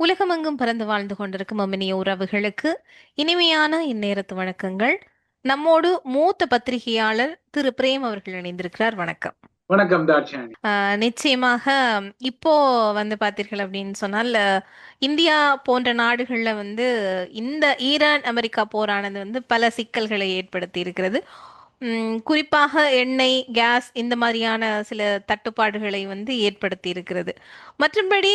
உலகமெங்கும் பறந்து வாழ்ந்து கொண்டிருக்கும் அம்மினிய உறவுகளுக்கு இனிமையான இந்நேரத்து வணக்கங்கள். நம்மோடு மூத்த பத்திரிகையாளர் திரு பிரேம் அவர்கள் இணைந்திருக்கிறார். வணக்கம். வணக்கம் தாட்சாயணி. நிச்சயமாக. இப்போ பார்த்தீர்கள் அப்படின்னு சொன்னால், இந்தியா போன்ற நாடுகள்ல இந்த ஈரான் அமெரிக்கா போரானது பல சிக்கல்களை ஏற்படுத்தி இருக்கிறது. குறிப்பாக எண்ணெய், கேஸ் இந்த மாதிரியான சில தட்டுப்பாடுகளை ஏற்படுத்தி இருக்கிறது. மற்றபடி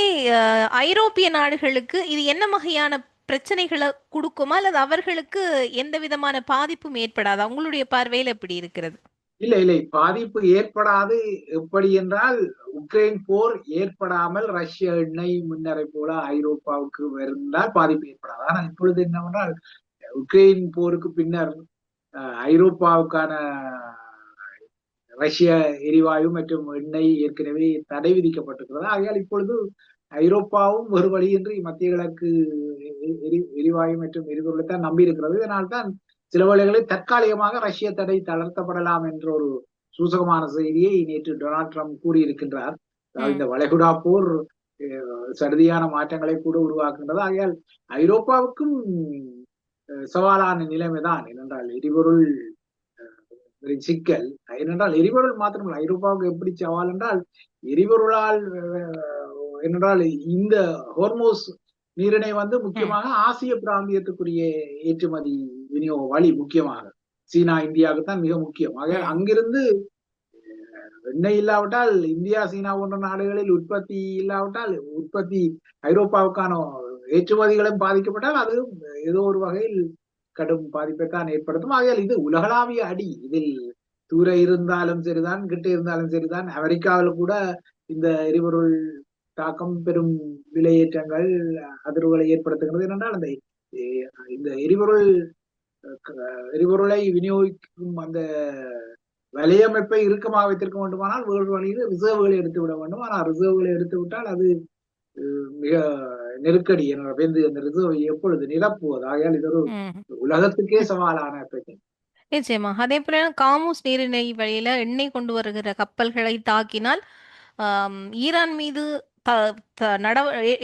ஐரோப்பிய நாடுகளுக்கு இது என்ன வகையான பிரச்சனைகளை கொடுக்குமா, அல்லது அவர்களுக்கு எந்த விதமான பாதிப்பும் ஏற்படாதா? உங்களுடைய பார்வையில் எப்படி இருக்கிறது? இல்லை இல்லை, பாதிப்பு ஏற்படாது. எப்படி என்றால், உக்ரைன் போர் ஏற்படாமல் ரஷ்ய எண்ணெய் முன்னரை போல ஐரோப்பாவுக்கு இருந்தால் பாதிப்பு ஏற்படாது. ஆனால் இப்பொழுது என்னவென்றால், உக்ரைன் போருக்கு பின்னர் ஐரோப்பாவுக்கான ரஷ்ய எரிவாயு மற்றும் எண்ணெய் ஏற்கனவே தடை விதிக்கப்பட்டிருக்கிறது. ஆகையால் இப்பொழுது ஐரோப்பாவும் ஒரு வழியின்றி மத்திய கிழக்கு எரிவாயு மற்றும் எரிபொருளை தான் நம்பி இருக்கிறது. இதனால்தான் சில வேளைகளில் தற்காலிகமாக ரஷ்ய தடை தளர்த்தப்படலாம் என்ற ஒரு சூசகமான செய்தியை நேற்று டொனால்ட் ட்ரம்ப் கூறியிருக்கின்றார். இந்த வளைகுடா போர் சடுதியான மாற்றங்களை கூட உருவாக்குகின்றது. ஆகையால் ஐரோப்பாவுக்கும் சவாலான நிலைமைதான். ஏனென்றால் எரிபொருள் சிக்கல். ஏனென்றால் எரிபொருள் மாத்திரமல்ல, ஐரோப்பாவுக்கு எப்படி சவால் என்றால், எரிபொருளால் என்னென்றால் இந்த ஹோர்மோஸ் நீரிணை முக்கியமாக ஆசிய பிராந்தியத்துக்குரிய ஏற்றுமதி விநியோக வழி, முக்கியமாக சீனா இந்தியாவுக்கு தான் மிக முக்கியம். ஆக அங்கிருந்து எண்ணெய் இல்லாவிட்டால் இந்தியா சீனா போன்ற நாடுகளில் உற்பத்தி இல்லாவிட்டால் உற்பத்தி ஐரோப்பாவுக்கான ஏற்றுமதிகளும் பாதிக்கப்பட்டால் அது ஏதோ ஒரு வகையில் கடும் பாதிப்பைத்தான் ஏற்படுத்தும். ஆகையால் இது உலகளாவிய அடி. இதில் தூர இருந்தாலும் சரிதான், கிட்ட இருந்தாலும் சரிதான். அமெரிக்காவில் கூட இந்த எரிபொருள் தாக்கம் பெரும் விலையேற்றங்கள் அதிர்வுகளை ஏற்படுத்துகிறது. ஏனென்றால் அந்த இந்த எரிபொருளை விநியோகிக்கும் அந்த வலையமைப்பை இறுக்கமாக வைத்திருக்க வேண்டுமானால் வேறு வழியில் ரிசர்வ்களை எடுத்து விட வேண்டும். ஆனால் ரிசர்வ்களை எடுத்து விட்டால் அது மிக நெருக்கடி. அந்த ரிசர்வை எப்பொழுது நிரப்புவது? ஆகையால் இது ஒரு உலகத்துக்கே சவாலான பிரச்சனை. நிச்சயமாக. அதே போல காமூஸ் நீரிணை வழியில எண்ணெய் கொண்டு வருகிற கப்பல்களை தாக்கினால் ஈரான் மீது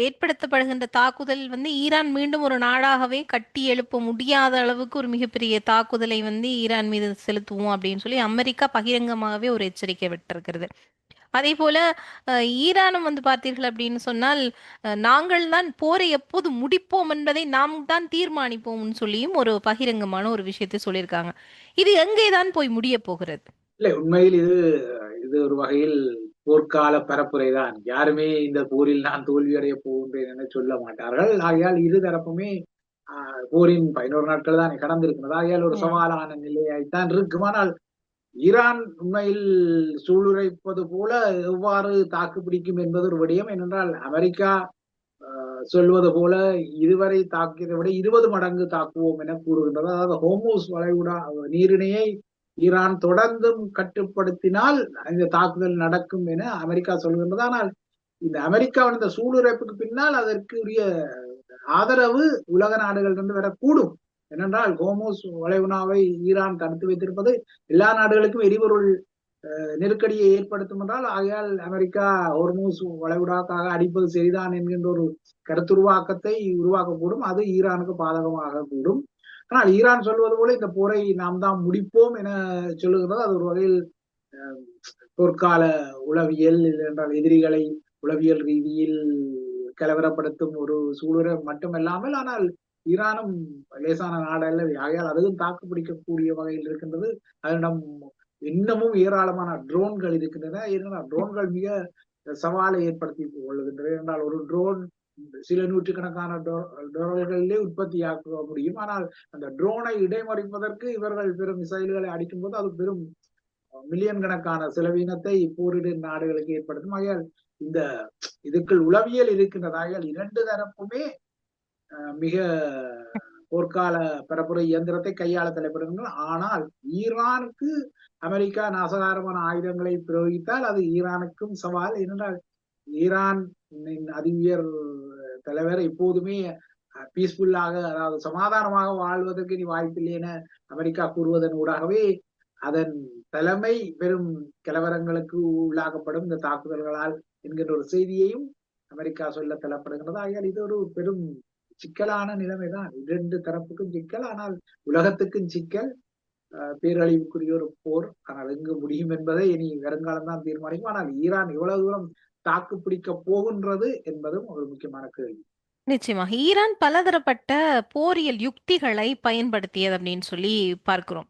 ஏற்படுத்தப்படுகின்ற தாக்குதல் ஈரான் மீண்டும் ஒரு நாடாகவே கட்டி எழுப்ப முடியாத அளவுக்கு ஒரு மிகப்பெரிய தாக்குதலை ஈரான் மீது செலுத்துவோம் அப்படின்னு சொல்லி அமெரிக்கா பகிரங்கமாகவே ஒரு எச்சரிக்கை விட்டிருக்கிறது. அதே போல ஈரானும் பார்த்தீர்கள் அப்படின்னு சொன்னால், நாங்கள் தான் போரை எப்போது முடிப்போம் என்பதை நாம் தான் தீர்மானிப்போம்னு சொல்லியும் ஒரு பகிரங்கமான ஒரு விஷயத்தை சொல்லியிருக்காங்க. இது எங்கேதான் போய் முடிய போகிறது? இல்லை, உண்மையில் இது இது ஒரு வகையில் போர்க்கால பரப்புரைதான். யாருமே இந்த போரில் நான் தோல்வியடைய போகின்றேன் என சொல்ல மாட்டார்கள். ஆகையால் இரு தரப்புமே போரின் 11 நாட்கள் தான் கடந்திருக்கிறது. ஆகையால் ஒரு சவாலான நிலையாய்த்தான் இருக்கும். ஆனால் ஈரான் உண்மையில் சூளுரைப்பது போல எவ்வாறு தாக்கு பிடிக்கும் என்பது ஒரு விடயம். ஏனென்றால் அமெரிக்கா சொல்வது போல இதுவரை தாக்கியதை விட 20 மடங்கு தாக்குவோம் என கூறுகின்றது. அதாவது ஹோர்முஸ் வளைகுடா நீரிணையை ஈரான் தொடர்ந்தும் கட்டுப்படுத்தினால் இந்த தாக்குதல் நடக்கும் என அமெரிக்கா சொல்கின்றது. ஆனால் இந்த அமெரிக்காவின் இந்த சூளுரைப்புக்கு பின்னால் அதற்கு உரிய ஆதரவு உலக நாடுகளிலிருந்து வரக்கூடும். ஏனென்றால் ஹோர்முஸ் வளைகுடாவை ஈரான் தடுத்து வைத்திருப்பது எல்லா நாடுகளுக்கும் எரிபொருள் நெருக்கடியை ஏற்படுத்தும் என்றால், ஆகையால் அமெரிக்கா ஹோர்முஸ் வளைகுடாக்காக அடிப்பது சரிதான் என்கின்ற ஒரு கருத்துருவாக்கத்தை உருவாக்கக்கூடும். அது ஈரானுக்கு பாதகமாக கூடும். ஆனால் ஈரான் சொல்வது போல இந்த போரை நாம் தான் முடிப்போம் என சொல்லுகிறது. அது ஒரு வகையில் போர்க்கால உளவியல் என்றால் எதிரிகளை உளவியல் ரீதியில் கலவரப்படுத்தும் ஒரு சூழலை மட்டுமல்லாமல், ஆனால் ஈரானும் லேசான நாடல்ல. ஆகையால் அதுவும் தாக்கு பிடிக்கக்கூடிய வகையில் இருக்கின்றது. அதனிடம் இன்னமும் ஏராளமான ட்ரோன்கள் இருக்கின்றன. ஏன்னா ட்ரோன்கள் மிக சவாலை ஏற்படுத்தி கொள்ளுகின்றன. என்றால் ஒரு ட்ரோன் சில நூற்றுக்கணக்கான டாலர்களிலே உற்பத்தியாக்க முடியும். ஆனால் அந்த ட்ரோனை இடைமறிப்பதற்கு இவர்கள் பெரும் மிசைல்களை அடிக்கும் போது அது பெரும் மில்லியன் கணக்கான செலவினத்தை போரிடும் நாடுகளுக்கு ஏற்படுத்தும். ஆகையால் இந்த இதுக்குள் உளவியல் இருக்கின்றதால் இரண்டு தரப்புமே மிக போர்க்கால பரப்புரை இயந்திரத்தை கையாள தலைப்படுகின்றன. ஆனால் ஈரானுக்கு அமெரிக்கா நாசகாரமான ஆயுதங்களை பிரயோகித்தால் அது ஈரானுக்கும் சவால். ஏனென்றால் ஈரான் அதி உயர் தலைவர் எப்போதுமே பீஸ்ஃபுல்லாக, அதாவது சமாதானமாக வாழ்வதற்கு நீ வாய்ப்பில்லை என அமெரிக்கா கூறுவதன் ஊடாகவே அதன் தலைமை பெரும் கலவரங்களுக்கு உள்ளாக்கப்படும் இந்த தாக்குதல்களால் என்கின்ற ஒரு செய்தியையும் அமெரிக்கா சொல்ல தள்ளப்படுகிறது. ஆகையால் இது ஒரு பெரும் சிக்கலான நிலைமைதான். இரண்டு தரப்புக்கும் சிக்கல், ஆனால் உலகத்துக்கும் சிக்கல். பேரழிவுக்குரிய ஒரு போர். ஆனால் எங்கு முடியும் என்பதை இனி வருங்காலம் தான் தீர்மானிக்கும். ஆனால் ஈரான் எவ்வளவு தூரம் தாக்கு பிடிக்க போகின்றது என்பதும் ஒரு முக்கியமான கேள்வி. நிச்சயமாக ஈரான் பலதரப்பட்ட போரியல் யுக்திகளை பயன்படுத்தியது அப்படின்னு சொல்லி பார்க்கிறோம்.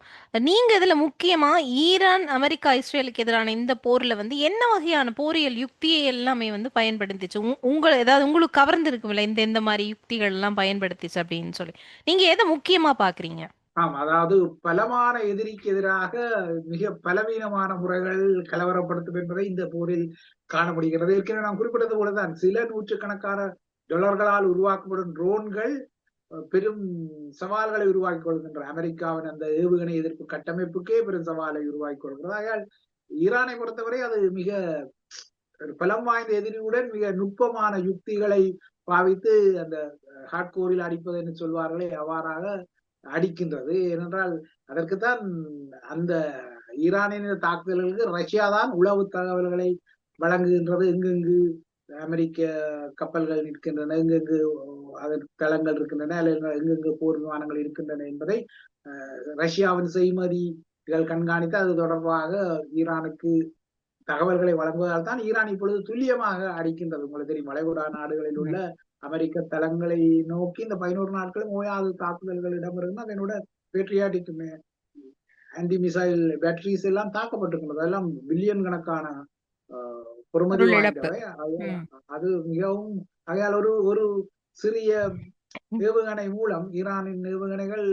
நீங்க இதுல முக்கியமா ஈரான் அமெரிக்கா இஸ்ரேலுக்கு எதிரான இந்த போர்ல வந்து என்ன வகையான போரியல் யுக்தியை எல்லாமே வந்து பயன்படுத்திச்சு? உங்க ஏதாவது உங்களுக்கு கவர்ந்து இருக்கும்ல இந்த இந்த மாதிரி யுக்திகள் எல்லாம் பயன்படுத்திச்சு அப்படின்னு சொல்லி நீங்க எதை முக்கியமா பாக்குறீங்க? ஆம், அதாவது பலமான எதிரிக்கு எதிராக மிக பலவீனமான முறைகள் கலவரப்படுத்தும் என்பதை இந்த போரில் காண முடிகிறது. ஏற்கனவே நான் குறிப்பிட்டது போலதான் சில நூற்றுக்கணக்கான டாலர்களால் உருவாக்கப்படும் ட்ரோன்கள் பெரும் சவால்களை உருவாக்கி கொள்கின்ற அமெரிக்காவின் அந்த ஏவுகணை எதிர்ப்பு கட்டமைப்புக்கே பெரும் சவாலை உருவாக்கி கொள்கிறது. ஆகையால் ஈரானை பொறுத்தவரை அது மிக பலம் வாய்ந்த எதிரியுடன் மிக நுட்பமான யுக்திகளை பாவித்து அந்த ஹார்ட்கோரில் அடிப்பது என்று சொல்வார்களே அவ்வாறாக அடிக்கின்றது. ஏனென்றால் அதற்குத்தான் அந்த ஈரானின் தாக்குதல்களுக்கு ரஷ்யா தான் உளவு தகவல்களை வழங்குகின்றது. எங்கெங்கு அமெரிக்க கப்பல்கள் நிற்கின்றன, எங்கெங்கு அதன் தளங்கள் இருக்கின்றன, அல்லது எங்கெங்கு போர் விமானங்கள் இருக்கின்றன என்பதை ரஷ்யாவின் செய்மதிகள் கண்காணித்து அது தொடர்பாக ஈரானுக்கு தகவல்களை வழங்குவதால் தான் ஈரான் இப்பொழுது துல்லியமாக அடிக்கின்றது. உங்களுக்கு தெரியும், வளைகுடா நாடுகளில் உள்ள அமெரிக்க தளங்களை நோக்கி இந்த 11 நாட்களும் ஓயாது தாக்குதல்கள் இடம்பெறுகிறது. அதனோட பேட்ரியாட்டிக் ஆன்டி மிசைல் பேட்டரிஸ் எல்லாம் தாக்கப்பட்டிருக்கின்றது. அதெல்லாம் பில்லியன் கணக்கான பொறுமதி பொருள் இழப்பு. வாய்ந்தவை. அது மிகவும் ஆகையால் ஒரு ஒரு சிறிய ஏவுகணை மூலம் ஈரானின் ஏவுகணைகள்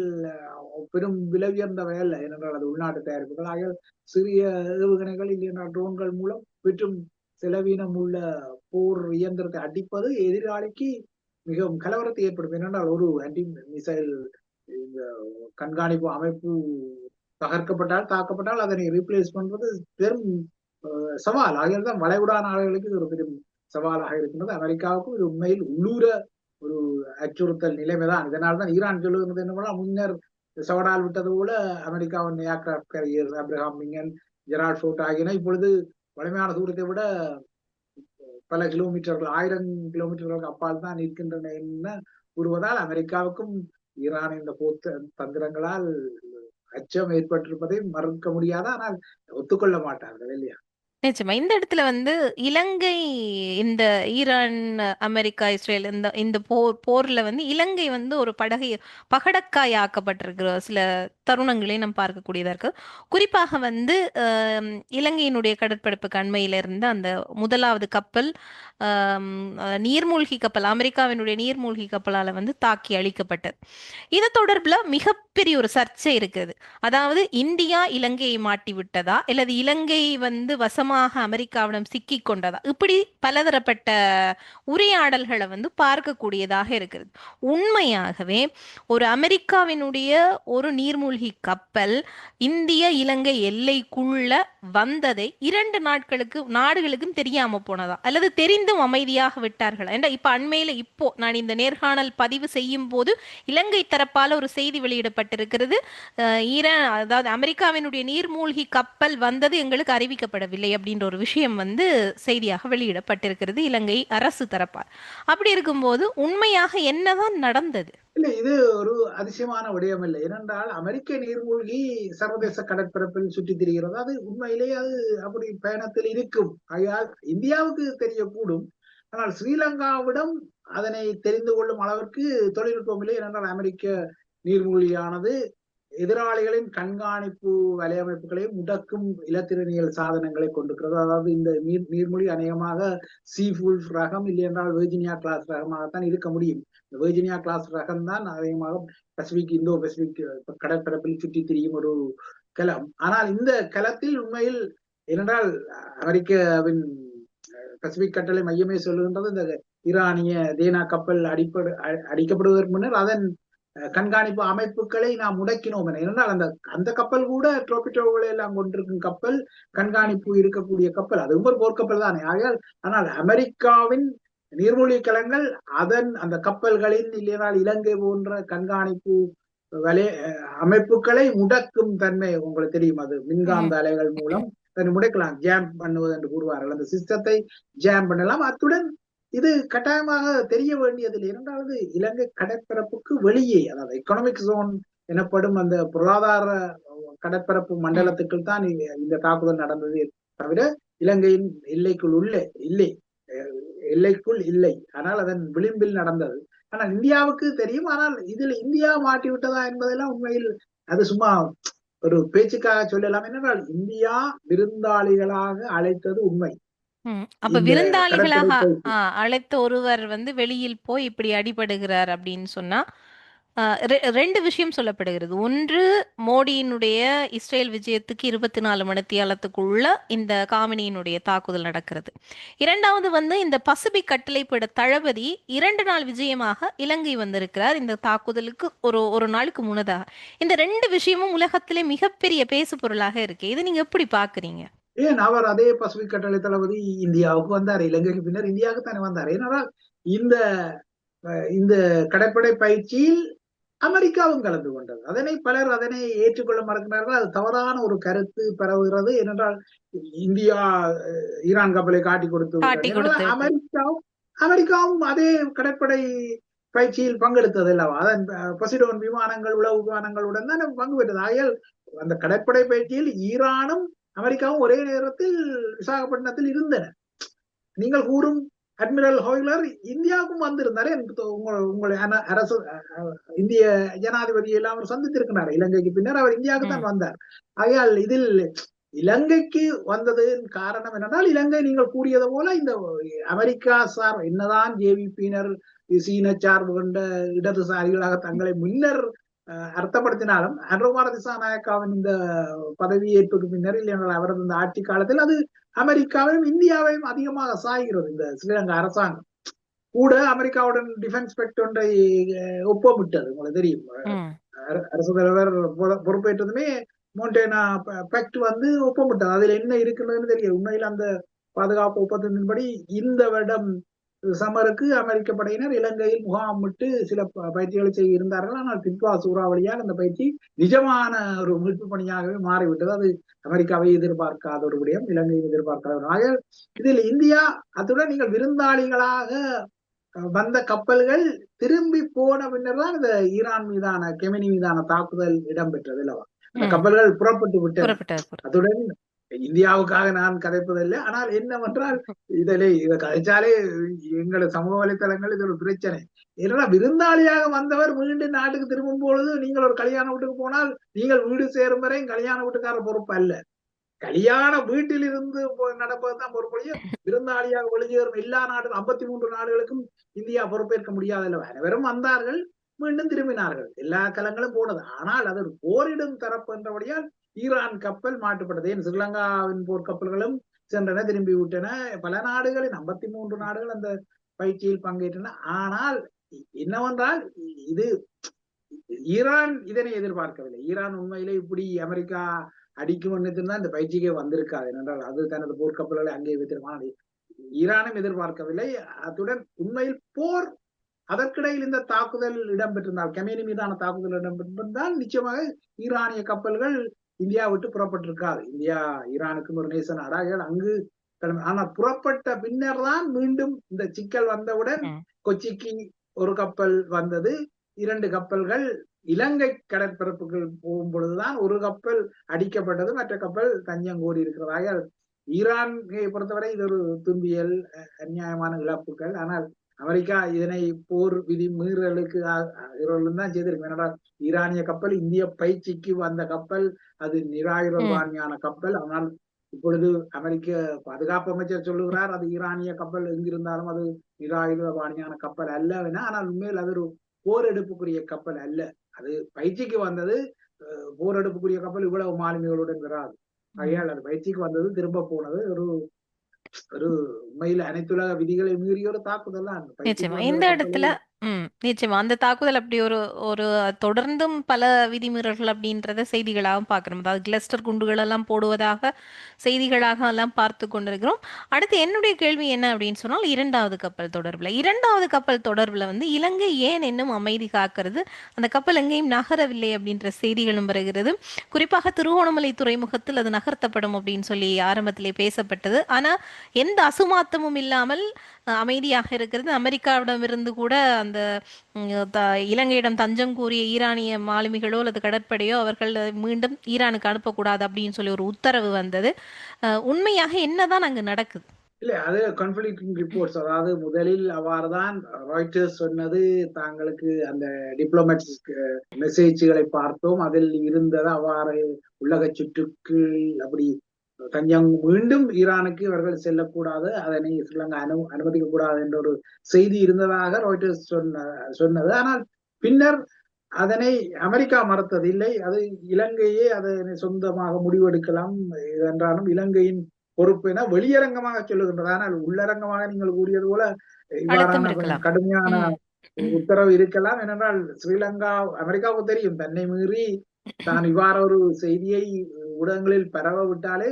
பெரும் விலை உயர்ந்தவை அல்ல, ஏனென்றால் அது உள்நாட்டு தயாரிப்புகள். ஆகிய சிறிய ஏவுகணைகள் இல்லையா ட்ரோன்கள் மூலம் பெற்றும் செலவீனம் உள்ள போர் இயந்திரத்தை அடிப்பது எதிராளிக்கு மிகவும் கலவரத்தை ஏற்படும். ஏனென்றால் ஒரு ஆன்டி மிசைல் கண்காணிப்பு அமைப்பு தகர்க்கப்பட்டால் தாக்கப்பட்டால் அதனை ரீப்ளேஸ் பண்றது பெரும் சவால். ஆகியால் தான் வளைகுடா நாடுகளுக்கு இது ஒரு பெரும் சவாலாக இருக்கின்றது. அமெரிக்காவுக்கும் இது உண்மையில் உள்ளூர ஒரு அச்சுறுத்தல் நிலைமைதான். இதனால்தான் ஈரான் சொல்லுகிறது என்ன, முன்னர் சவடால் விட்டது போல அமெரிக்காவின் aircraft carrier Abraham Lincoln, Gerald Ford ஆகியன இப்பொழுது வலிமையான தூரத்தை விட பல கிலோமீட்டர்கள் 1000 கிலோமீட்டர்களுக்கு அப்பால் தான் இருக்கின்றன என்ன கூறுவதால் அமெரிக்காவுக்கும் ஈரான் இந்த போர் தந்திரங்களால் அச்சம் ஏற்பட்டிருப்பதை மறுக்க முடியாது. ஆனால் ஒத்துக்கொள்ள மாட்டார்கள் இல்லையா? நிச்சயமா இந்த இடத்துல வந்து இலங்கை இந்த ஈரான் அமெரிக்கா இஸ்ரேல் இந்த இந்த போர்ல வந்து இலங்கை வந்து ஒரு பகடக்காய் ஆக்கப்பட்டிருக்கிற சில தருணங்களை நம்ம பார்க்கக்கூடியதா இருக்கு. குறிப்பாக வந்து இலங்கையினுடைய கடற்பரப்புக்கு அண்மையில இருந்த அந்த முதலாவது கப்பல் நீர்மூழ்கி கப்பல் அமெரிக்காவினுடைய நீர்மூழ்கி கப்பலால வந்து தாக்கி அழிக்கப்பட்டது. இது தொடர்புல மிகப்பெரிய ஒரு சர்ச்சை இருக்குது. அதாவது இந்தியா இலங்கையை மாட்டி விட்டதா அல்லது இலங்கை வந்து வசமாக அமெரிக்காவிடம் சிக்கி கொண்டதா, இப்படி பலதரப்பட்ட உரையாடல்களை வந்து பார்க்கக்கூடியதாக இருக்கிறது. உண்மையாகவே ஒரு அமெரிக்காவினுடைய ஒரு நீர்மூழ்கி கப்பல் இந்திய இலங்கை எல்லைக்குள்ள வந்ததை 2 நாடுகளுக்கும் தெரியாம போனதா அல்லது தெரிந்தும் அமைதியாக விட்டார்களா? ஏன்னா இப்ப அண்மையில இப்போ நான் இந்த நேர்காணல் பதிவு செய்யும் போது இலங்கை தரப்பால ஒரு செய்தி வெளியிடப்பட்டிருக்கிறது. ஈரான் அதாவது அமெரிக்காவினுடைய நீர்மூழ்கி கப்பல் வந்தது எங்களுக்கு அறிவிக்கப்படவில்லை அப்படின்ற ஒரு விஷயம் வந்து செய்தியாக வெளியிடப்பட்டிருக்கிறது இலங்கை அரசு தரப்பால். அப்படி இருக்கும்போது உண்மையாக என்னதான் நடந்தது? இல்ல, இது ஒரு அதிசயமான விடயம் இல்லை. ஏனென்றால் அமெரிக்க நீர்மூழ்கி சர்வதேச கடற்பரப்பில் சுற்றி திரிகிறது. அது உண்மையிலேயே அது அப்படி பயணத்தில் இருக்கும். ஆகையால் இந்தியாவுக்கு தெரியக்கூடும், ஆனால் ஸ்ரீலங்காவிடம் அதனை தெரிந்து கொள்ளும் அளவிற்கு தொழில்நுட்பம் இல்லை. ஏனென்றால் அமெரிக்க நீர்மூழ்கியானது எதிராளிகளின் கண்காணிப்பு வலையமைப்புகளையும் முடக்கும் இலத்திரனியல் சாதனங்களை கொண்டிருக்கிறது. அதாவது இந்த நீர்மொழி அநேகமாக சீஃபுல்ஃப் ரகம் இல்லை என்றால் வெர்ஜினியா கிளாஸ் ரகமாகத்தான் இருக்க முடியும். இந்த வெர்ஜினியா கிளாஸ் ரகம் தான் அதிகமாக பசிபிக் இந்தோ பசிபிக் கடற்பரப்பில் சுற்றி திரியும் ஒரு கலம். ஆனால் இந்த கலத்தில் உண்மையில் ஏனென்றால் அமெரிக்காவின் பசிபிக் கட்டளை மையமே சொல்லுகின்றது, இந்த ஈரானிய தேனா கப்பல் அடிக்கப்படுவதற்கு முன்னர் அதன் கண்காணிப்பு அமைப்புகளை நாம் முடக்கினோம் என. ஏனென்றால் அந்த அந்த கப்பல் கூட ட்ரோபிட்டோகளை எல்லாம் கொண்டிருக்கும் கப்பல், கண்காணிப்பு இருக்கக்கூடிய கப்பல், அது ஒரு போர்க்கப்பல் தானே. ஆகையால் ஆனால் அமெரிக்காவின் நீர்மூழ்கி கலங்கள் அதன் அந்த கப்பல்களின் இல்லையால் இலங்கை போன்ற கண்காணிப்பு அமைப்புகளை முடக்கும் தன்மை உங்களுக்கு தெரியும். அது மின்காந்த அலைகள் மூலம் முடக்கலாம், ஜாம் பண்ணுவது என்று கூறுவார்கள். அந்த சிஸ்டத்தை ஜாம் பண்ணலாம். அத்துடன் இது கட்டாயமாக தெரிய வேண்டியதில் இரண்டாவது இலங்கை கடற்பரப்புக்கு வெளியே, அதாவது எக்கனாமிக் ஜோன் எனப்படும் அந்த பொருளாதார கடற்பரப்பு ம். மண்டலத்துக்குள் தான் இந்த தாக்குதல் நடந்தது தவிர இலங்கையின் எல்லைக்குள் இல்லை, எல்லைக்குள் இல்லை. ஆனால் அதன் விளிம்பில் நடந்தது. ஆனால் இந்தியாவுக்கு தெரியும். ஆனால் இதில் இந்தியா மாட்டி விட்டதா என்பதெல்லாம் உண்மையில் அது சும்மா ஒரு பேச்சுக்காக சொல்லலாம். என்னென்றால் இந்தியா விருந்தாளிகளாக அழைத்தது உண்மை அப்ப இந்த கடற்படை விருந்தாளிகளாக பயிற்சி. அழைத்த ஒருவர் வந்து வெளியில் போய் இப்படி அடிபடுகிறார் அப்படின்னு சொன்னா ரெண்டு விஷயம் சொல்லப்படுகிறது. ஒன்று, மோடியினுடைய இஸ்ரேல் விஜயத்துக்கு 24 மணித்தியாலத்துக்குள்ள இந்த காமினியினுடைய தாக்குதல் நடக்கிறது. இரண்டாவது வந்து இந்த பசிபிக் கட்டளைப்பட தளபதி 2 நாள் விஜயமாக இலங்கை வந்திருக்கிறார் இந்த தாக்குதலுக்கு ஒரு ஒரு நாளுக்கு முன்னதாக. இந்த ரெண்டு விஷயமும் உலகத்திலே மிகப்பெரிய பேசு பொருளாக இருக்கு. இதை நீங்க எப்படி பாக்குறீங்க? ஏன் அவர் அதே பசிபிக் கட்டளை தளபதி இந்தியாவுக்கு வந்தார், இலங்கைக்கு பின்னர் இந்தியாவுக்கு தானே வந்தார். ஏனென்றால் இந்த இந்த கடற்படை பயிற்சியில் அமெரிக்காவும் கலந்து கொண்டது. பலர் அதனை ஏற்றுக்கொள்ள மறுக்கிறார்கள். அது தவறான ஒரு கருத்து பரவுகிறது. ஏனென்றால் இந்தியா ஈரான் கப்பலை காட்டி கொடுத்து காட்டி விட்டது. கொடுத்து ஏனென்றால் விட்டது. அமெரிக்காவும் அதே கடற்படை பயிற்சியில் பங்கெடுத்தது அல்லவா. அதன் பொசிடோன் விமானங்கள், உளவு விமானங்களுடன் தான் பங்கு பெற்றது. ஆகையால் அந்த கடற்படை பயிற்சியில் ஈரானும் அமெரிக்காவும் ஒரே நேரத்தில் விசாகப்பட்டினத்தில் இருந்தன. நீங்கள் கூறும் அட்மிரல் ஹோய்லர் இந்தியாவுக்கும் வந்திருந்தாரு. உங்களை அரசு இந்திய ஜனாதிபதி எல்லாம் அவர் சந்தித்திருக்கிறார். இலங்கைக்கு பின்னர் அவர் இந்தியாவுக்கு ம். தான் வந்தார். ஆகையால் இதில் இலங்கைக்கு வந்ததன் காரணம் என்னென்றால், இலங்கை நீங்கள் கூறியது போல இந்த அமெரிக்கா சார் என்னதான் ஜேவிபியினர் சீன சார்பு கொண்ட இடதுசாரிகளாக தங்களை முன்னர் அர்த்தப்படுத்தினாலும், அனுகுமார திசாநாயக்காவின் இந்த பதவியேற்புக்கு பின்னர் இல்லையென்றால் அவரது இந்த ஆட்சி காலத்தில் அது அமெரிக்காவையும் இந்தியாவையும் அதிகமாக சாய்கிறது. இந்த ஸ்ரீலங்கா அரசாங்கம் கூட அமெரிக்காவுடன் டிஃபென்ஸ் பெக்ட் ஒன்றை ஒப்பமிட்டது. உங்களுக்கு தெரியும், ம். அரசு தலைவர் பொறுப்பேற்றதுமே மோண்டேனா பெக்ட் வந்து ஒப்பமிட்டது. அதுல என்ன இருக்குன்னு தெரியும். உண்மையில் அந்த பாதுகாப்பு ஒப்பந்தத்தின்படி இந்த வருடம் சமருக்கு அமெரிக்க படையினர் இலங்கையில் முகாமிட்டு சில பயிற்சிகளை செய்ய இருந்தார்கள். ஆனால் பித்வா சூறாவளியால் அந்த பயிற்சி நிஜமான ஒரு மீட்பு பணியாகவே மாறிவிட்டது. அது அமெரிக்காவை எதிர்பார்க்காத ஒரு விடயம், இலங்கையை எதிர்பார்க்காத ஒரு. ஆக இதில் இந்தியா, அத்துடன் நீங்கள் விருந்தாளிகளாக வந்த கப்பல்கள் திரும்பி போன பின்னர் தான் இந்த ஈரான் மீதான, கெமினி மீதான தாக்குதல் இடம்பெற்றது அல்லவா. அந்த ம். கப்பல்கள் புறப்பட்டு விட்டன. புறப்பட்டார். அதுடன் இந்தியாவுக்காக நான் கதைப்பதில்லை. ஆனால் என்னவென்றால் இதை கதைச்சாலே எங்களது சமூக வலைத்தளங்கள் இது ஒரு பிரச்சனை. ஏன்னா விருந்தாளியாக வந்தவர் மீண்டும் நாட்டுக்கு திரும்பும் பொழுது, நீங்கள் ஒரு கல்யாண வீட்டுக்கு போனால் நீங்கள் வீடு சேரும் வரை கல்யாண வீட்டுக்கார பொறுப்பு அல்ல. கல்யாண வீட்டில் இருந்து நடப்பதுதான் பொறுப்புடைய. விருந்தாளியாக வெளியேறும் எல்லா நாடுகளும் 53 நாடுகளுக்கும் இந்தியா பொறுப்பேற்க முடியாதல்ல. அனைவரும் வந்தார்கள், மீண்டும் திரும்பினார்கள், எல்லா கலங்களும் போனது. ஆனால் அது ஒரு போரிடும் தரப்பு என்றபடியால் ஈரான் கப்பல் மாட்டுப்பட்டது. ஏன் ஸ்ரீலங்காவின் போர்க்கப்பல்களும் சென்றன, திரும்பி விட்டன. பல நாடுகளின் 53 நாடுகள் அந்த பயிற்சியில் பங்கேற்றன. ஆனால் என்னவென்றால் இது ஈரான் இதனை எதிர்பார்க்கவில்லை. ஈரான் உண்மையிலே இப்படி அமெரிக்கா அடிக்கும் எண்ணத்தில் இந்த பயிற்சிக்கே வந்திருக்காது. என்றால் அது தனது போர்க்கப்பல்களை அங்கே வைத்திருமான ஈரானும் எதிர்பார்க்கவில்லை. அத்துடன் உண்மையில் போர் அதற்கிடையில் இந்த தாக்குதல் இடம்பெற்றிருந்தால், கெமேனி மீதான தாக்குதல் இடம்பெற்றிருந்தால் நிச்சயமாக ஈரானிய கப்பல்கள் இந்தியா விட்டு புறப்பட்டிருக்காது. இந்தியா ஈரானுக்கும் ஒரு நேச நாடாக அங்கு. ஆனா புறப்பட்ட பின்னர் தான் மீண்டும் இந்த சிக்கல் வந்தவுடன் கொச்சிக்கு ஒரு கப்பல் வந்தது. 2 கப்பல்கள் இலங்கை கடற்பரப்புகள் போகும் பொழுதுதான் ஒரு கப்பல் அடிக்கப்பட்டது, மற்ற கப்பல் தஞ்சம் கோரி இருக்கிறதாக. ஈரானை பொறுத்தவரை இது ஒரு துன்பியல், அநியாயமான இழப்புகள். ஆனால் அமெரிக்கா இதனை போர் விதி மீறலுக்கு தான் செய்திருக்கும். ஏனென்றால் ஈரானிய கப்பல் இந்திய பயிற்சிக்கு வந்த கப்பல், அது நிராயுதபாணியான கப்பல். ஆனால் இப்பொழுது அமெரிக்க பாதுகாப்பு அமைச்சர் சொல்லுகிறார் அது ஈரானிய கப்பல் எங்கிருந்தாலும் அது நிராயுதபாணியான கப்பல் அல்ல என. ஆனால் உண்மையில் அது ஒரு போர் எடுப்புக்குரிய கப்பல் அல்ல. அது பயிற்சிக்கு வந்தது. போர் எடுப்புக்குரிய கப்பல் இவ்வளவு மாலுமிகளுடன் வராது. ஆகையால் அது பயிற்சிக்கு வந்தது, திரும்ப போனது. ஒரு ஒரு உண்மையில் அனைத்துலக விதிகளை மீறிய ஒரு தாக்குதல் தான். அந்த பயிற்சிக்கு நிச்சயமா வந்த இந்த கப்பலை இடத்துல நிச்சயமா. அந்த தாக்குதல் அப்படி ஒரு ஒரு தொடர்ந்தும் பல விதிமீறல்கள் அப்படின்றத செய்திகளாகவும் பார்க்கிறோம். அதாவது கிளஸ்டர் குண்டுகள் எல்லாம் போடுவதாக செய்திகளாக எல்லாம் பார்த்து கொண்டிருக்கிறோம். அடுத்து என்னுடைய கேள்வி என்ன அப்படின்னு சொன்னால், இரண்டாவது கப்பல் தொடர்புல. இரண்டாவது கப்பல் தொடர்புல வந்து இலங்கை ஏன் இன்னும் அமைதி காக்கிறது? அந்த கப்பல் எங்கேயும் நகரவில்லை அப்படின்ற செய்திகளும் வருகிறது. குறிப்பாக திருகோணமலை துறைமுகத்தில் அது நகர்த்தப்படும் அப்படின்னு சொல்லி ஆரம்பத்திலே பேசப்பட்டது. ஆனா எந்த அசுமாத்தமும் இல்லாமல் அமைதியாக இருக்கிறது. அமெரிக்காவிடமிருந்து கூட அந்த ம், த- இலங்கையிடம் தஞ்சம் கூறிய ஈரானிய மாலுமிகளோ அல்லது கடற்படையோ அவர்கள் மீண்டும் ஈரானுக்கு அனுப்பக்கூடாது அப்படின்னு சொல்லி ஒரு உத்தரவு வந்தது. உண்மையாக என்னதான் அங்கு நடக்குது? இல்ல அது கன்ஃப்ளிக்டிங் ரிப்போர்ட்ஸ். அதாவது முதலில் அவ்வாறுதான் ராய்ட்டர்ஸ் சொன்னது. தாங்களுக்கு அந்த டிப்ளமேட்ஸ் மெசேஜ்களை பார்த்தோம், அதில் இருந்தது அவ்வாறு உள்ளக சுற்றுக்கு அப்படி தஞ்சம் மீண்டும் ஈரானுக்கு இவர்கள் செல்லக்கூடாது, அதனை ஸ்ரீலங்கா அனுமதிக்க கூடாது என்ற ஒரு செய்தி இருந்ததாக ராய்ட்டர்ஸ் சொன்னது. ஆனால் பின்னர் அதனை அமெரிக்கா மறுத்தது இல்லை. அது இலங்கையே அதனை சொந்தமாக முடிவெடுக்கலாம் என்றாலும் இலங்கையின் பொறுப்பு என வெளியரங்கமாக சொல்லுகின்றது. ஆனால் உள்ளரங்கமாக நீங்கள் கூறியது போல அழுத்தம் இவ்வாறான கொஞ்சம் இருக்கலாம். கடுமையான ம். உத்தரவு இருக்கலாம். ஏனென்றால் ஸ்ரீலங்கா, அமெரிக்காவுக்கு தெரியும் தன்னை மீறி தான் இவ்வாறு ஒரு செய்தியை ஊடகங்களில் பரவ விட்டாலே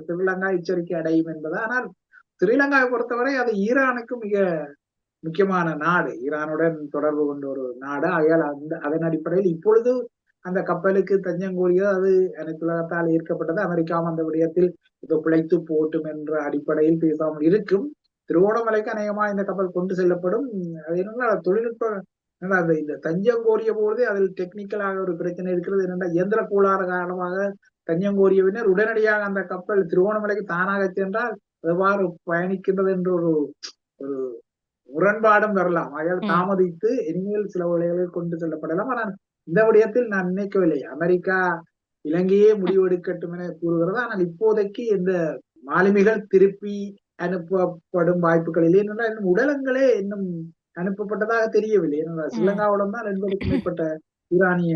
ஸ்ரீலங்கா எச்சரிக்கை அடையும் என்பது. ஆனால் ஸ்ரீலங்காவை பொறுத்தவரை அது ஈரானுக்கு மிக முக்கியமான நாடு, ஈரானுடன் தொடர்பு கொண்ட ஒரு நாடு. ஆகையால் அதன் அடிப்படையில் இப்பொழுது அந்த கப்பலுக்கு தஞ்சம் கோரியது அது அனைத்துலகத்தால் ஈர்க்கப்பட்டது. அமெரிக்காவும் அந்த விடயத்தில் இப்போ பிழைத்து போட்டும் என்ற அடிப்படையில் பேசாமல் இருக்கும். திருவோணமலைக்கு அநேகமா இந்த கப்பல் கொண்டு செல்லப்படும். அது என்னன்னா தொழில்நுட்ப அந்த இந்த தஞ்சம் கோரிய போது அதில் டெக்னிக்கலாக ஒரு பிரச்சனை இருக்கிறது. என்னென்னா இயந்திர கோளாறு காரணமாக தஞ்சம் கோரிய பின்னர் உடனடியாக அந்த கப்பல் திருவோணமலைக்கு தானாக சென்றால் எவ்வாறு பயணிக்கின்றது என்ற ஒரு ஒரு முரண்பாடும் வரலாம். ஆகையால் ம். தாமதித்து இனிமேல் சில வழிகளில் கொண்டு செல்லப்படலாம். ஆனால் இந்த விடயத்தில் நான் நினைக்கவில்லை அமெரிக்கா இலங்கையே முடிவெடுக்கட்டும் என கூறுகிறது. ஆனால் இப்போதைக்கு இந்த மாலுமிகள் திருப்பி அனுப்பப்படும் வாய்ப்புகள் இல்லை. என்னென்றால் இன்னும் உடலங்களே இன்னும் அனுப்பப்பட்டதாக தெரியவில்லை. ஏனென்றால் ம். ஸ்ரீலங்காவுடன் தான் 80க்கும் மேற்பட்ட ஈரானிய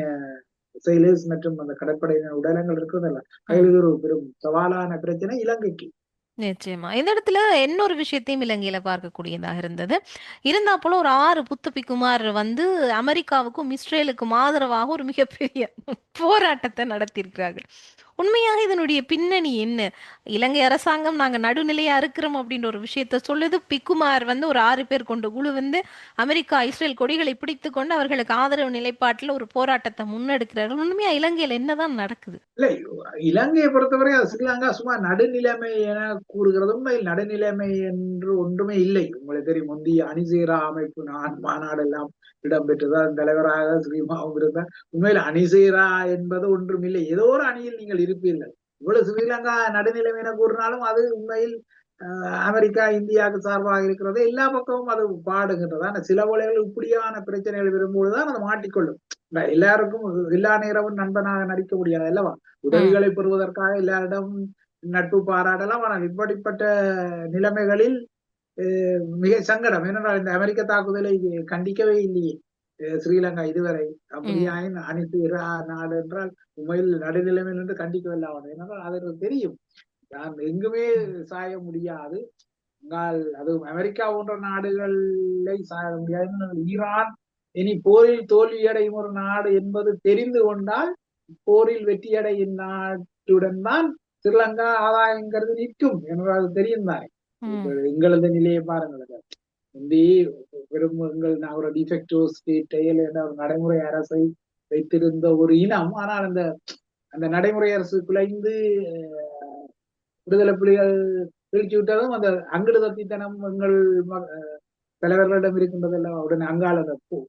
செயலர்ஸ் மற்றும் அந்த கடற்படையினர் உடலங்கள் இருக்கிறதல்ல. அதில் ம். இது ஒரு பெரும் சவாலான பிரச்சனை இலங்கைக்கு. நிச்சயமா. இந்த இடத்துல இன்னொரு விஷயத்தையும் இலங்கையில பார்க்கக்கூடியதாக இருந்தது. இருந்தா போல ஒரு 6 புத்துப்பிக்குமார் வந்து அமெரிக்காவுக்கும் இஸ்ரேலுக்கும் ஆதரவாக ஒரு மிகப்பெரிய போராட்டத்தை நடத்தியிருக்கிறார்கள். உண்மையாக இதனுடைய பின்னணி என்ன? இலங்கை அரசாங்கம் நாங்க நடுநிலையா இருக்கிறோம் அப்படின்ற ஒரு விஷயத்த சொல்லுது. பிக்குமார் வந்து ஒரு 6 பேர் கொண்ட குழு வந்து அமெரிக்கா, இஸ்ரேல் கொடிகளை பிடித்துக் கொண்டு அவர்களுக்கு ஆதரவு நிலைப்பாட்டில் ஒரு போராட்டத்தை முன்னெடுக்கிறார்கள். உண்மையா இலங்கையில என்னதான் நடக்குது? இல்லை, இலங்கையை பொறுத்தவரை அது ஸ்ரீலங்கா சும்மா நடுநிலைமை என கூறுகிறது. உண்மையில் நடுநிலைமை என்று ஒன்றுமே இல்லை. உங்களுக்கு தெரியும் முந்தைய அணிசேரா அமைப்பு மாநாடு எல்லாம் இடம்பெற்றது. அதன் தலைவராக ஸ்ரீமாவும் இருந்தார். உண்மையில் அணிசேரா என்பது ஒன்றும் இல்லை. ஏதோ ஒரு அணியில் நீங்கள் இருப்பீர்கள். இவ்வளவு ஸ்ரீலங்கா நடுநிலைமை என கூறினாலும் அது உண்மையில் அமெரிக்கா இந்தியாவுக்கு சார்பாக இருக்கிறது. எல்லா பக்கமும் அது பாடுகின்றது. ஆனால் சில வேளைகள் இப்படியான பிரச்சனைகள் வரும்போதுதான் அது மாட்டிக்கொள்ளும். எல்லாருக்கும் எல்லா நேரமும் நண்பனாக நடிக்க முடியாது அல்லவா? ம். உதவிகளை பெறுவதற்காக எல்லாரிடம் நட்பு பாராட்டலாம். ஆனால் இப்படிப்பட்ட நிலைமைகளில் மிக சங்கடம். ஏனென்றால் இந்த அமெரிக்க தாக்குதலை கண்டிக்கவே இல்லையே ஸ்ரீலங்கா இதுவரை. ம். அப்படியாயின் அனைத்து நாடு என்றால் உண்மையில் நடுநிலைமையில் இருந்து கண்டிக்கவில்லை அவன். ஏனென்றால் அதற்கு தெரியும் நான் எங்குமே சாய முடியாது. அது அமெரிக்கா போன்ற நாடுகளை சாய முடியாது. ஈரான் இனி போரில் தோல்வியடையும் ஒரு நாடு என்பது தெரிந்து கொண்டால் போரில் வெற்றியடையும் நாட்டுடன் தான் ஸ்ரீலங்கா ஆதாயங்கிறது நிற்கும் என்பது தெரியும் தானே. இப்ப ம். எங்களது நிலையை பாருங்கள். முந்தி வெறும் எங்கள் ஒரு டிஃபெக்டிவ் ஸ்டேட் என்ற ஒரு நடைமுறை அரசை வைத்திருந்த ஒரு இனம். ஆனால் அந்த அந்த நடைமுறை அரசு குலைந்து விடுதலை புலிகள் வீழ்ச்சி விட்டதும் அந்த அங்கிடு தத்தித்தனம் எங்கள் தலைவர்களிடம் இருக்கின்றதெல்லாம் உடனே அங்காள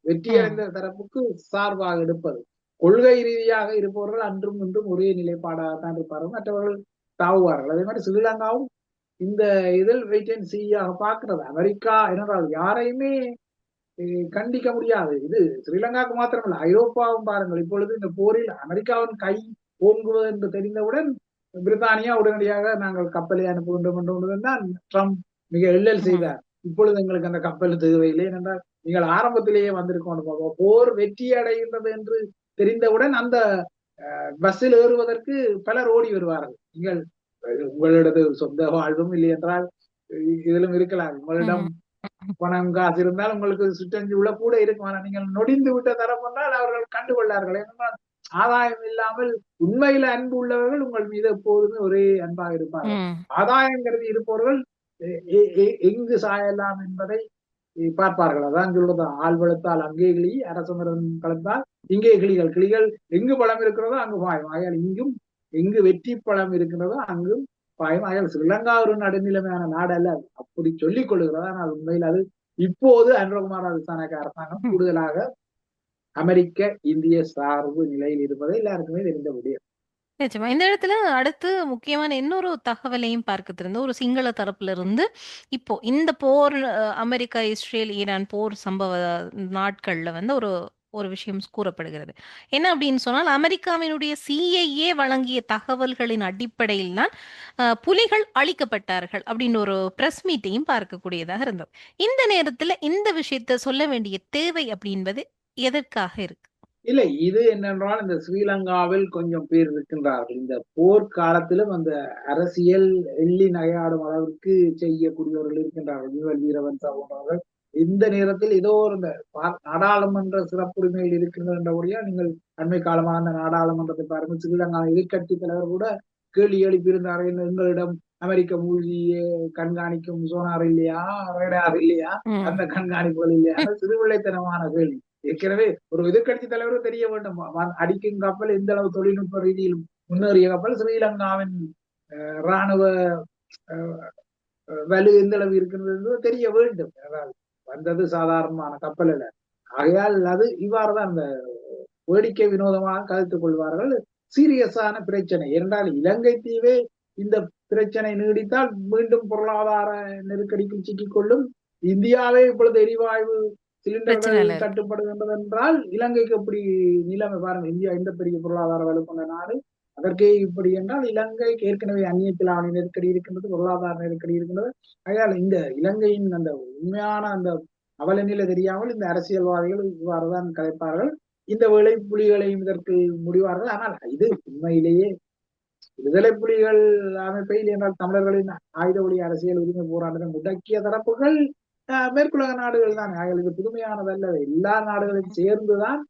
வெற்றி ம். அடைந்த தரப்புக்கு சார்பாக எடுப்பது. கொள்கை ரீதியாக இருப்பவர்கள் அன்றும் இன்றும் ஒரே நிலைப்பாடாகத்தான் இருப்பார்கள், மற்றவர்கள் தாவுவார்கள். அதே மாதிரி ஸ்ரீலங்காவும் இந்த இதில் வெயிட் அண்ட் சீயாக பார்க்கிறது. அமெரிக்கா என்றால் யாரையுமே கண்டிக்க முடியாது. இது ஸ்ரீலங்காவுக்கு மாத்திரமல்ல, ஐரோப்பாவும் பாருங்கள். இப்பொழுது இந்த போரில் அமெரிக்காவின் கை ஓங்குவது என்று தெரிந்தவுடன் பிரித்தானியா உடனடியாக நாங்கள் கப்பலை அனுப்புகின்றோம் என்று தான் ட்ரம்ப் மிக எள்ளல் ம். செய்தார். இப்பொழுது எங்களுக்கு அந்த கப்பல் தேவையில்லை என்றால் நீங்கள் ஆரம்பத்திலேயே வந்திருக்கோம். போர் வெற்றி அடைகின்றது என்று தெரிந்தவுடன் அந்த பஸ்ஸில் ஏறுவதற்கு பலர் ஓடி வருவார்கள். நீங்கள் உங்களது சொந்த வாழ்வும் இல்லை என்றால் இதிலும் இருக்கலாம். உங்களிடம் ம். பணம் காசு இருந்தால் உங்களுக்கு சுற்றஞ்சு உள்ள கூட இருக்கும். ஆனால் நீங்கள் நொடிந்து விட்ட தரம் என்றால் அவர்கள் கண்டுகொள்ளார்கள். ஏனென்றால் ஆதாயம் இல்லாமல் உண்மையில அன்பு உள்ளவர்கள் உங்கள் மீது எப்போதுமே ஒரே அன்பாக இருப்பார்கள். ம். ஆதாயம் கருதி இருப்பவர்கள் எங்கு சாயலாம் என்பதை பார்ப்பார்கள். அதான் சொல்றது, ஆள் வளர்த்தால் அங்கே கிளி, அரச மரம் கலந்தால் இங்கே கிளிகள். கிளிகள் எங்கு பழம் இருக்கிறதோ அங்கு பாயும். ஆகையால் இங்கும் எங்கு வெற்றி பழம் இருக்கிறதோ அங்கும் பாயும். ஆகையால் ஸ்ரீலங்கா ஒரு நடுநிலைமையான நாடு அல்ல, அப்படி சொல்லிக் கொள்கிறது. ஆனால் உண்மையில் அது இப்போது அனுரகுமார திசாநாயக்க அரசாங்கம் ம். கூடுதலாக அமெரிக்க இந்திய சார்பு நிலையில் இருப்பதை எல்லாருக்குமே தெரிந்த முடியும். நிச்சயமா. இந்த இடத்துல அடுத்து முக்கியமான இன்னொரு தகவலையும் பார்க்க தெரிந்த ஒரு சிங்கள தரப்புல இருந்து இப்போ இந்த போர் அமெரிக்கா, இஸ்ரேல், ஈரான் போர் சம்பவ நாட்கள்ல வந்து ஒரு ஒரு விஷயம் கூறப்படுகிறது. என்ன அப்படின்னு சொன்னால் அமெரிக்காவினுடைய CIA வழங்கிய தகவல்களின் அடிப்படையில் தான் புலிகள் அழிக்கப்பட்டார்கள் அப்படின்னு ஒரு பிரஸ் மீட்டையும் பார்க்கக்கூடியதாக இருந்தது. இந்த நேரத்துல இந்த விஷயத்த சொல்ல வேண்டிய தேவை அப்படின்பது எதற்காக இருக்கு? இல்லை, இது என்னென்றால் இந்த ஸ்ரீலங்காவில் கொஞ்சம் பேர் இருக்கின்றார்கள். இந்த போர்க்காலத்திலும் அந்த அரசியல் எள்ளி நகையாடும் அளவிற்கு செய்யக்கூடியவர்கள் இருக்கின்றார்கள். நியூவல் வீரவன்சா போன்றவர்கள் இந்த நேரத்தில் ஏதோ ஒரு இந்த நாடாளுமன்ற சிறப்புரிமையில் இருக்கின்றது என்றபடியா நீங்கள் அண்மை காலமாக அந்த நாடாளுமன்றத்தை பாருங்கள். ஸ்ரீலங்கா எதிர்கட்சி தலைவர் கூட கேள்வி எழுப்பியிருந்தார்கள், எங்களிடம் அமெரிக்க மூழ்கியை கண்காணிக்கும் சோனார் இல்லையா, ரேடார் இல்லையா, ம். அந்த கண்காணிப்புகள் இல்லையா, சிறுபிள்ளைத்தனமான கேள்வி. ஏற்கனவே ஒரு எதிர்கட்சி தலைவரும் தெரிய வேண்டும், அடிக்கும் கப்பல் எந்த அளவு தொழில்நுட்ப ரீதியில் முன்னேறிய கப்பல், ஸ்ரீலங்காவின் இராணுவ வலு எந்த அளவு இருக்கிறது என்பது தெரிய வேண்டும். அதாவது வந்தது சாதாரணமான கப்பல் அல்ல. ஆகையால் அது இவ்வாறுதான் அந்த வேடிக்கை வினோதமாக கருத்துக் கொள்வார்கள். சீரியஸான பிரச்சனை என்றால் இலங்கை தீவே இந்த பிரச்சனை நீடித்தால் மீண்டும் பொருளாதார நெருக்கடிக்கு சிக்கிக்கொள்ளும். இந்தியாவே இப்பொழுது எரிவாயு சிலிண்டர்கள் பிரச்சனைல இருக்கு. தட்டுப்படுகின்றது என்றால் இலங்கைக்கு எப்படி நிலைமை பாருங்க. இந்தியா இந்த பெரிய பொருளாதார வலுக்கொண்ட நாடு, அதற்கே இப்படி என்றால் இலங்கைக்கு ஏற்கனவே அந்நிய செலாவணி நெருக்கடி இருக்கின்றது, பொருளாதார நெருக்கடி இருக்கின்றது. ஆகையால் இந்த இலங்கையின் அந்த உண்மையான அந்த அவல நிலை தெரியாமல் இந்த அரசியல்வாதிகள் இவ்வாறுதான் கலைப்பார்கள். இந்த வேளை புலிகளையும் இதற்கு முடிவார்கள். ஆனால் இது உண்மையிலேயே விடுதலை புலிகள் அமைப்பையில் என்றால் தமிழர்களின் ஆயுத ஒளி அரசியல் உரிமை போராட்டத்தை முடக்கிய தரப்புகள் மேற்குலக நாடுகள் தான். இது புதுமையானதல்ல. எல்லா நாடுகளும் சேர்ந்துதான்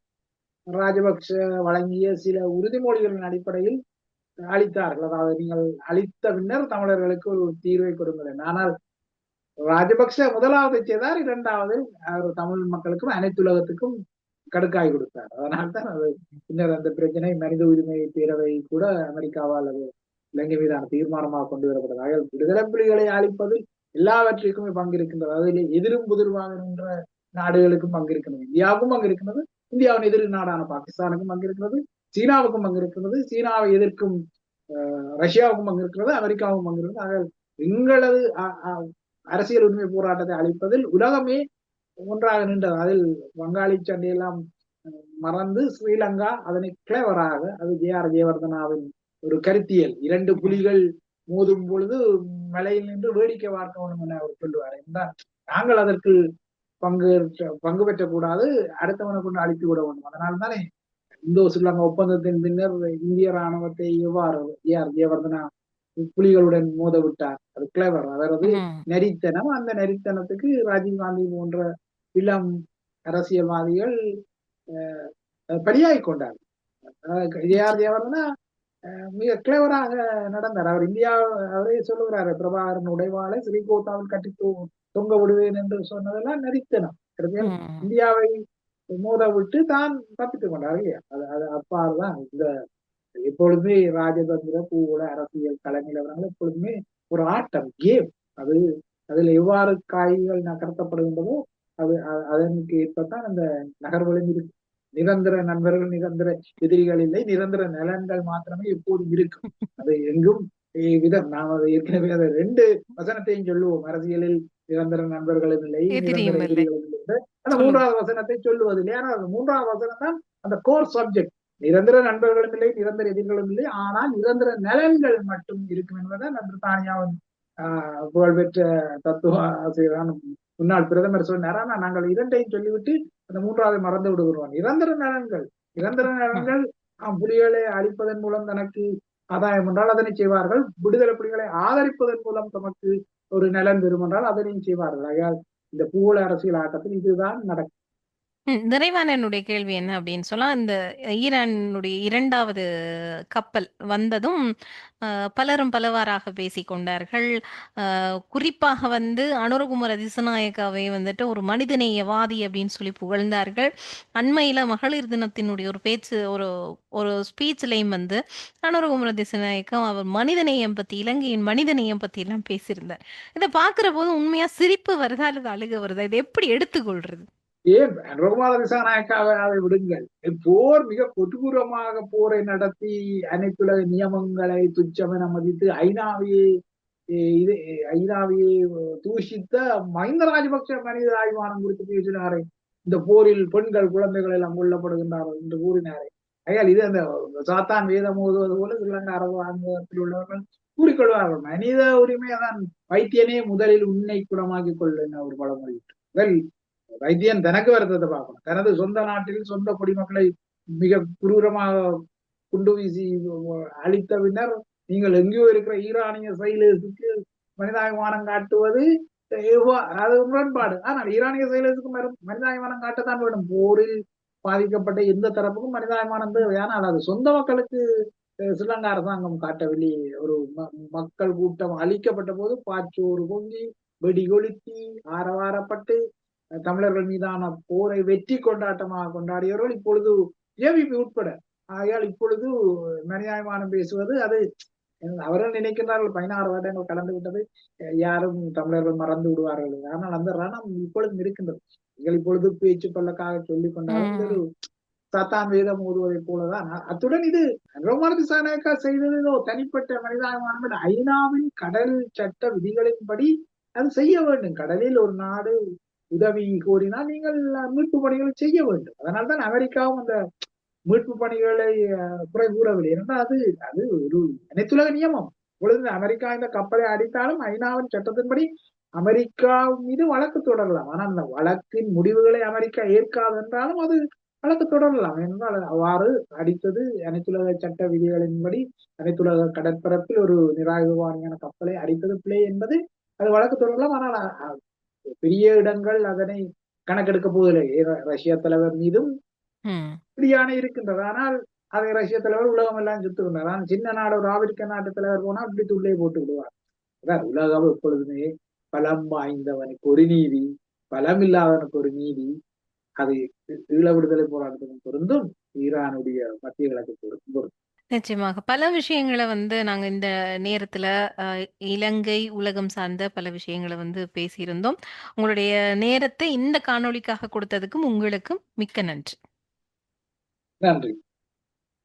ராஜபக்ஷ வழங்கிய சில உறுதிமொழிகளின் அடிப்படையில் அளித்தார்கள். அதாவது நீங்கள் அளித்த பின்னர் தமிழர்களுக்கு ஒரு தீர்வை கொடுங்கள். ஆனால் ராஜபக்ஷ முதலாவது செய்தார், இரண்டாவது அவர் தமிழ் மக்களுக்கும் அனைத்துலகத்துக்கும் கடுக்காய் கொடுத்தார். அதனால்தான் அது பின்னர் அந்த பிரச்சனை மனித உரிமை பேரவை கூட அமெரிக்காவால் அது இலங்கை மீதான தீர்மானமாக கொண்டு வரப்பட்டது. ஆக விடுதலை புலிகளை அழிப்பது எல்லாவற்றிற்குமே பங்கு இருக்கின்றது. அதில் எதிரும் புதிர்வாக நின்ற நாடுகளுக்கும் பங்கு இருக்கின்றது. இந்தியாவுக்கும் பங்கு இருக்கின்றது, இந்தியாவின் எதிர் நாடான பாகிஸ்தானுக்கும் பங்கு இருக்கிறது, சீனாவுக்கும் பங்கு இருக்கிறது, சீனாவை எதிர்க்கும் ரஷ்யாவுக்கும் பங்கு இருக்கிறது, அமெரிக்காவுக்கும் பங்கு இருக்கிறது. ஆக எங்களது அரசியல் உரிமை போராட்டத்தை அளிப்பதில் உலகமே ஒன்றாக நின்றது. அதில் வங்காளி சண்டையெல்லாம் மறந்து ஸ்ரீலங்கா அதனை கிளவராக, அது ஜெயவர்தனாவின் ஒரு கருத்தியல், இரண்டு புலிகள் மோதும் பொழுது மலையில் நின்று வேடிக்கை பார்க்க வேண்டும் என அவர் சொல்லுவார். என்றால் நாங்கள் அதற்கு பங்கு பெற்றக்கூடாது, அடுத்தவனை கொண்டு அழித்து விட வேண்டும். அதனால்தானே இந்தோ ஸ்ரீலங்கா ஒப்பந்தத்தின் பின்னர் இந்திய ராணுவத்தை எவ்வாறு ஜெயவர்தனா புலிகளுடன் மோத விட்டார். அது கிளவர், அதாவது ம். நரித்தனம். அந்த நரித்தனத்துக்கு ராஜீவ்காந்தி போன்ற இளம் அரசியல்வாதிகள் பலியாகி கொண்டார். ஜெயவர்தனா மிக கிளவராக நடந்தார். அவர் இந்தியா, அவரே சொல்லுகிறாரு, பிரபாகரன் உடைவாளை ஸ்ரீகோத்தாவில் கட்டி தொங்க விடுவேன் என்று சொன்னதெல்லாம் நரித்தனம். ம். இந்தியாவை மோத விட்டு தான் தப்பித்துக் கொண்டார் இல்லையா. அது அப்பாறுதான் இந்த எப்பொழுதுமே ராஜதந்திர பூவோட அரசியல் தலைநிலவரங்கள் எப்பொழுதுமே ஒரு ஆட்டம், கேம். அது அதுல எவ்வாறு காய்கள் நகர்த்தப்படுகின்றதோ அது அதற்கு ஏற்பத்தான் அந்த நகர்வுகளும் இருக்கு. நிரந்தர நண்பர்கள், நிரந்தர எதிரிகள் இல்லை, நிரந்தர நலன்கள் மாத்திரமே எப்போதும் இருக்கும். அது எங்கும் விதம். நாம் அதை ஏற்கனவே அதை 2 வசனத்தையும் சொல்லுவோம். அரசியலில் நிரந்தர நண்பர்களும் இல்லை, நிரந்தர எதிரியும் இல்லை. எதிரிகளும் இல்லை. அந்த சொல்லுங்க. 3வது வசனத்தை சொல்லுவது இல்லை. ஆனால் அந்த 3வது வசனம் தான் அந்த கோர் சப்ஜெக்ட். நிரந்தர நண்பர்களும் இல்லை, நிரந்தர எதிர்களும் இல்லை, ஆனால் நிரந்தர நலன்கள் மட்டும் இருக்கும் என்பதுதான் பிரித்தானியாவின் புகழ்பெற்ற தத்துவ ஆசிரியரான முன்னாள் பிரதமர் சொன்னார். ஆனால் நாங்கள் 2ஐயும் சொல்லிவிட்டு அந்த 3வது மறந்து விடுகிறோம். நிரந்தர நலன்கள், நிரந்தர ம். நலன்கள் புலிகளை அழிப்பதன் மூலம் தனக்கு ஆதாயம் என்றால் அதனை செய்வார்கள். விடுதலை புலிகளை ஆதரிப்பதன் மூலம் தமக்கு ஒரு நலன் பெறும் என்றால் அதனையும் செய்வார்கள். ஆகையால் இந்த பூகோள அரசியல் ஆட்டத்தில் இதுதான் நடக்கும். நிறைவான என்னுடைய கேள்வி என்ன அப்படின்னு சொன்னா, இந்த ஈரானுடைய இரண்டாவது கப்பல் வந்ததும் பலரும் பலவாறாக பேசிக் கொண்டார்கள். குறிப்பாக வந்து அனுரகுமார திசுநாயக்காவை வந்துட்டு ஒரு மனிதநேயவாதி அப்படின்னு சொல்லி புகழ்ந்தார்கள். அண்மையில மகளிர் தினத்தினுடைய ஒரு பேச்சு, ஒரு ஒரு ஸ்பீச்லையும் வந்து அனுரகுமார திசுநாயக்கா அவர் மனிதநேயம் பத்தி, இலங்கையின் மனிதநேயம் பத்தி எல்லாம் பேசியிருந்தார். இதை பார்க்கிற போது உண்மையா சிரிப்பு வருதா அல்லது அழுக வருதா? இதை எப்படி எடுத்துக்கொள்றது? ஏன் ரோமால திசாநாயக்காவை அதை விடுங்கள். போர் மிக கொடூரமாக போரை நடத்தி அனைத்துலக நியமங்களை துச்சமென மதித்து ஐநாவையே இது ஐநாவையே தூஷித்த மஹிந்த ராஜபக்ஷ மனிதாபிமானம் குறித்து பேசினாரே. இந்த போரில் பெண்கள் குழந்தைகள் எல்லாம் கொல்லப்படுகின்றார்கள் என்று கூறினாரே. ஆகையால் இது அந்த சாத்தான் வேதம் ஓதுவது போல ஸ்ரீலங்கா அரசாங்கத்தில் உள்ளவர்கள் கூறிக்கொள்வார்கள். மனித உரிமை தான் வைத்தியனே முதலில் உன்னை குணமாக்கி கொள்ள ஒரு பழமொழி. முதல் வைத்தியன் தனக்கு வருத்தத்தை பார்க்கணும். தனது சொந்த நாட்டில் சொந்த குடிமக்களை மிக குரூரமாக குண்டு வீசி அழித்த பின்னர் நீங்கள் எங்கேயோ இருக்கிற ஈரானிய செயலுக்கு மனிதாபிமானம் காட்டுவது அது முரண்பாடு. ஆனால் ஈரானிய செயலுக்கு மனிதாபிமானம் காட்டத்தான் வேண்டும். போரில் பாதிக்கப்பட்ட எந்த தரப்புக்கும் மனிதாபிமானம் தேவை. ஆனால் அது சொந்த மக்களுக்கு ஸ்ரீலங்கா அரசாங்கம் காட்டவில்லை. ஒரு மக்கள் கூட்டம் அழிக்கப்பட்ட போது பாச்சோறு பொங்கி வெடி கொளுத்தி ஆரவாரப்பட்டு தமிழர்கள் மீதான போரை வெற்றி கொண்டாட்டமாக கொண்டாடியவர்கள் இப்பொழுது ஏவிபி உட்பட. ஆகையால் இப்பொழுது மனிதாபிமானம் பேசுவது அது அவர்கள் நினைக்கின்றார்கள் 16 வருடங்கள் கடந்து விட்டது, யாரும் தமிழர்கள் மறந்து விடுவார்கள். ஆனால் அந்த ரணம் இப்பொழுதும் இருக்கின்றது. நீங்கள் இப்பொழுது பேச்சு கொள்ளக்காக சொல்லிக் கொண்டாலும் இது ஒரு சாத்தான் வேதம் ஓதுவதை போலதான். அத்துடன் இது ரோமான திசாநாயக்கா செய்ததோ தனிப்பட்ட மனிதாபிமானம். ஐநாவின் கடல் சட்ட விதிகளின்படி அது செய்ய வேண்டும். கடலில் ஒரு நாடு உதவி கோரினால் நீங்கள் மீட்பு பணிகளை செய்ய வேண்டும். அதனால்தான் அமெரிக்காவும் அந்த மீட்பு பணிகளை குறை கூறவில்லை. ஏனென்றால் அது அது ஒரு அனைத்துலக நியமம். இப்பொழுது அமெரிக்கா இந்த கப்பலை அடித்தாலும் ஐநாவின் சட்டத்தின்படி அமெரிக்கா மீது வழக்கு தொடரலாம். ஆனால் அந்த வழக்கின் முடிவுகளை அமெரிக்கா ஏற்காது என்றாலும் அது வழக்கு தொடரலாம். என்றால் அவ்வாறு அடித்தது அனைத்துலக சட்ட விதிகளின்படி அனைத்துலக கடற்பரப்பில் ஒரு நிராயுதபாணியான கப்பலை அடித்தது பிழை என்பது அது வழக்கு தொடரலாம். ஆனால் பெரிய இடங்கள் அதனை கணக்கெடுக்க போவதில்லை. ரஷ்ய தலைவர் மீதும் இப்படியான இருக்கின்றது. ஆனால் அதை ரஷ்ய தலைவர் உலகம் எல்லாம் சுத்துகின்றார். ஆனால் சின்ன நாடு ஒரு ஆப்பிரிக்க நாட்டு தலைவர் போனா அப்படி துள்ளே போட்டு விடுவார். அதான் உலகம் எப்பொழுதுமே பலம் வாய்ந்தவனுக்கு ஒரு நீதி, பலம் இல்லாதவனுக்கு ஒரு நீதி. அது ஈழ விடுதலை போராட்டத்துக்கும் பொருந்தும், ஈரானுடைய மத்திய கிழக்கு பொருந்தும். நிச்சயமாக பல விஷயங்களை வந்து நாங்க இந்த நேரத்துல இலங்கை உலகம் சார்ந்த பல விஷயங்களை வந்து பேசியிருந்தோம். உங்களுடைய நேரத்தை இந்த காணொளிக்காக கொடுத்ததுக்கும் உங்களுக்கும் மிக்க நன்றி. நன்றி.